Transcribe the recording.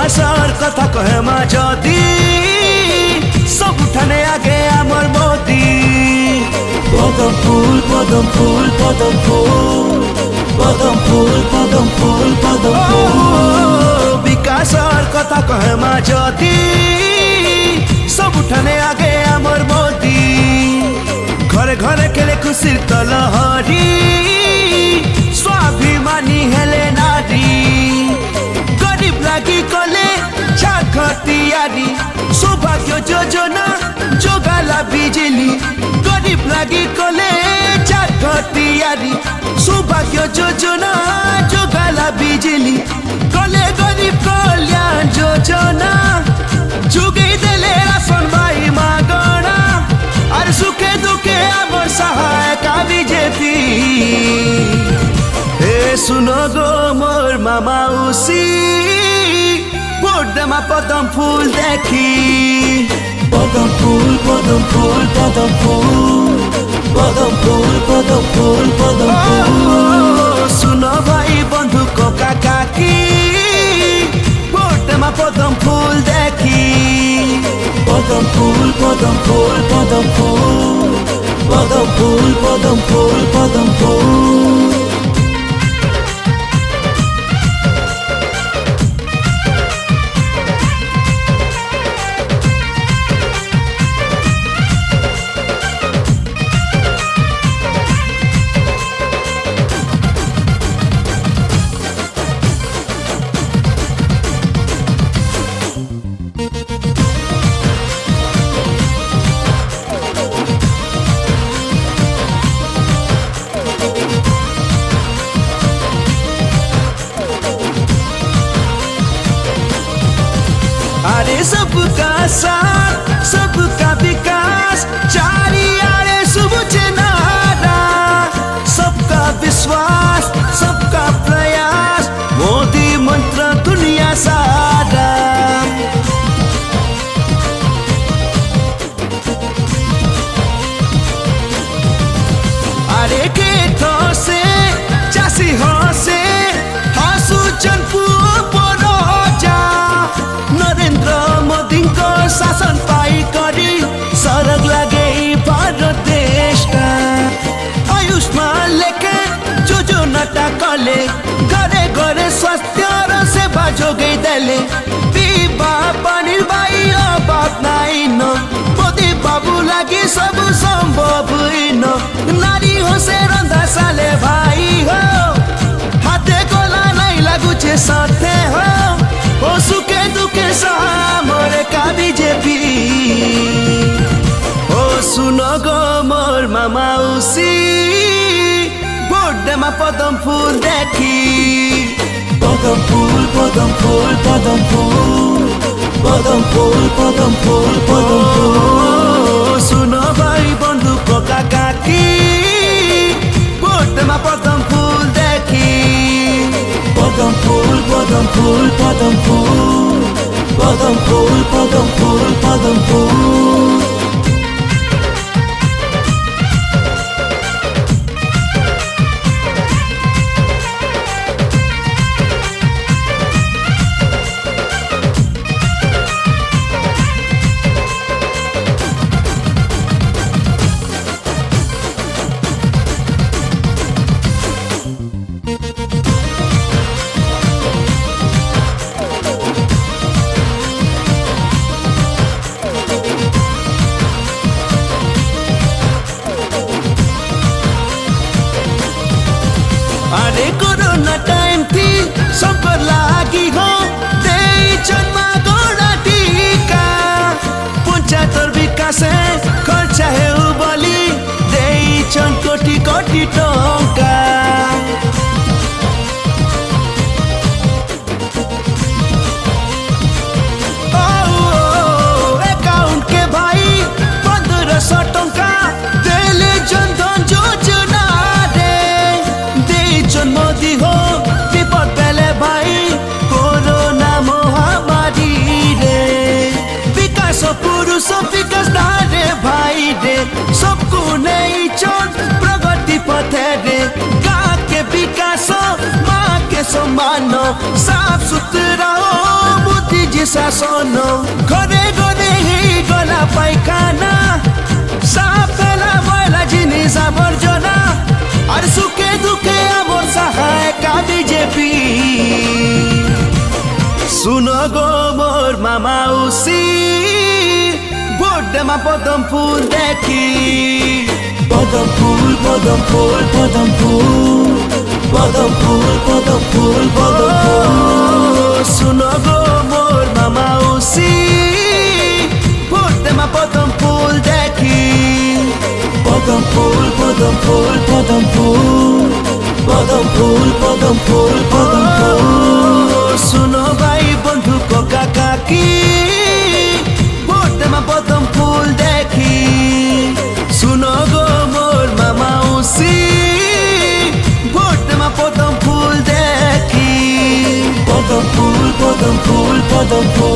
विकासर कथा कहे मा जदी सबुठाने आगे आमर मोदी पदम फूल पदम फूल पदम फूल पदम फूल पदम फूल पदम फूल विकासर कथा कहे मा जदी सबुठाने आगे आमर मोदी घरे घरे खेले खुशीर तलहरी स्वाभिमानी हेले नारी गरीब लागी कले छाखतियारी सौभाग्य योजना जोगाला बिजली गरीब लागी कले छाखतियारी सौभाग्य योजना जोगाला बिजली कले गरीब कल्याण योजना जुगे देले राशन भाई मागणा और सुखे दुखे आमर सहायक बीजेपी हे सुनो गो मोर मामा उसी बोर्डमा पदम फूल देखी पदम फूल पदम फूल पदम फूल पदम फूल पदम फूल पदम फूल सुनो भाई बंधु काका काकी बोर्डमा पदम फूल देखी पदम फूल पदम फूल पदम फूल पदम फूल पदम फूल पदम फूल अरे सबका साथ सबका विकास चारियारे सुबुझ नारा सबका विश्वास सबका प्रयास मोदी मंत्र दुनिया सारा अरे खेत से चासी हसे हसु जनपु नरेंद्र मोदी को शासन पाई करी सरग लगे भारत देश का आयुष्मान लेके जो नटा कले घरे घरे स्वास्थ्य सेवा जोगे देले पीवा पानी बाई अभाव नाई न मोदी बाबू लगी सब संभव न नारी हो से रंधा साले भाई हो हाथे गोला नहीं लागू छे साथे हो सुखे दुखे सामरे का बीजेपी ओ सुनो गो मोर मामा उसी बोर्डमा पदम फूल देखी पदम फूल पदम फूल पदम फूल पदम फूल पदम फूल पदम फूल सुनो भाई बंधु काका काकी बोर्डमा पदम फूल देखी पदम फूल पदम फूल पदम फूल पदम फूल पदम फूल पदम फूल अरे कोरोना टाइम थी सबकर लागी हो दे जन्मा गोड़ा टीका पंचायतर विकास खर्चा है उबली दे चन कोटी कोटी टंका अकाउंट के भाई 1500 टंका देले जनधन योजना मोदी हो विपद पेले भाई कोरोना महामारी रे विकास पुरुष विकास धारे भाई रे सबको नहीं चोट प्रगति पथे रे गाँव के विकास माँ के सम्मान साफ सुथरा हो बुद्धि শোনো ঘরে ঘরে গলা পায়খানা সাপ ফেলা ময়লা জিনিস আবর্জনা আর সুখে দুঃখে আমার সহায়িকা বিজেপি শুনো গো মোর মামাউসি ভোট দেমা পদম ফুল দেখি পদম ফুল পদম ফুল পদম ফুল পদম ফুল পদম ফুল পদম ফুল শুনো গো মোর মামাউসি ভোট দেমা পদম ফুল দেখি পদম ফুল পদম ফুল পদম ফুল পদম ফুল পদম ফুল পদম ফুল শুনো ভাই বন্ধু কাকা কাকি ভোট দেমা পদম ফুল দেখি শুনো গো মোর মামাউসি ভোট দেমা পদম ফুল দেখি পদম ফুল পদম ফুল পদম ফুল